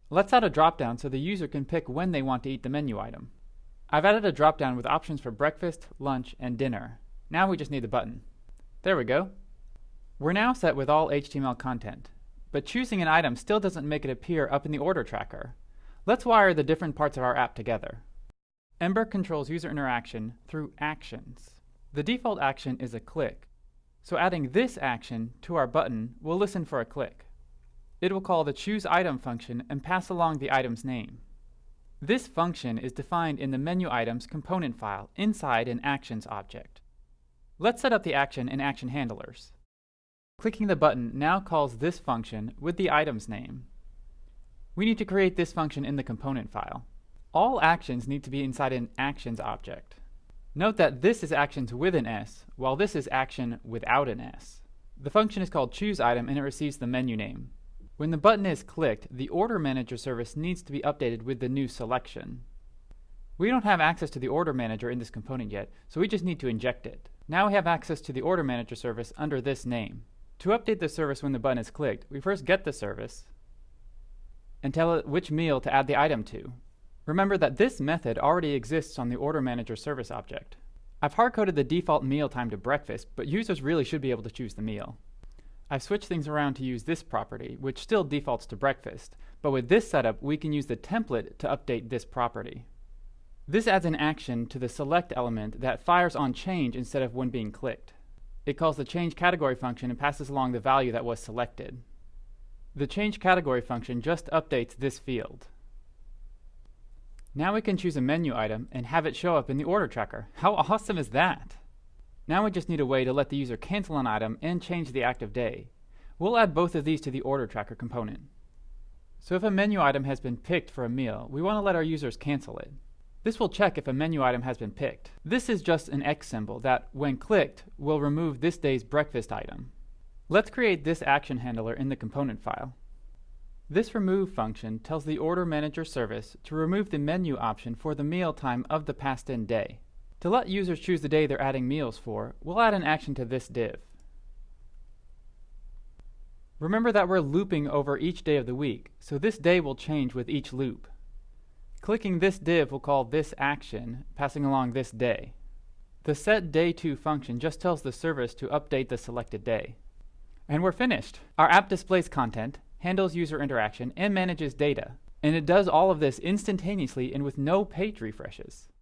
Let's add a dropdown so the user can pick when they want to eat the menu item. I've added a dropdown with options for breakfast, lunch, and dinner. Now we just need the button. There we go. We're now set with all HTML content, but choosing an item still doesn't make it appear up in the order tracker. Let's wire the different parts of our app together. Ember controls user interaction through actions. The default action is a click, so adding this action to our button will listen for a click. It will call the choosEitem function and pass along the item's name. This function is defined in the menuItems component file inside an actions object. Let's set up the action in Action Handlers. Clicking the button now calls this function with the item's name. We need to create this function in the component file. All actions need to be inside an actions object. Note that this is actions with an S, while this is action without an S. The function is called choosEitem and it receives the menu name. When the button is clicked, the Order Manager service needs to be updated with the new selection. We don't have access to the Order Manager in this component yet, so we just need to inject it. Now we have access to the Order Manager service under this name. To update the service when the button is clicked, we first get the service and tell it which meal to add the item to. Remember that this method already exists on the Order Manager service object. I've hard-coded the default meal time to breakfast, but users really should be able to choose the meal. I've switched things around to use this property, which still defaults to breakfast, but with this setup we can use the template to update this property. This adds an action to the select element that fires on change instead of when being clicked. It calls the change category function and passes along the value that was selected. The change category function just updates this field. Now we can choose a menu item and have it show up in the order tracker. How awesome is that? Now we just need a way to let the user cancel an item and change the active day. We'll add both of these to the order tracker component. So if a menu item has been picked for a meal, we want to let our users cancel it. This will check if a menu item has been picked. This is just an X symbol that, when clicked, will remove this day's breakfast item. Let's create this action handler in the component file. This remove function tells the Order Manager service to remove the menu option for the meal time of the passed-in day. To let users choose the day they're adding meals for, we'll add an action to this div. Remember that we're looping over each day of the week, so this day will change with each loop. Clicking this div will call this action, passing along this day. The setDay2 function just tells the service to update the selected day. And we're finished! Our app displays content, handles user interaction, and manages data. And it does all of this instantaneously and with no page refreshes.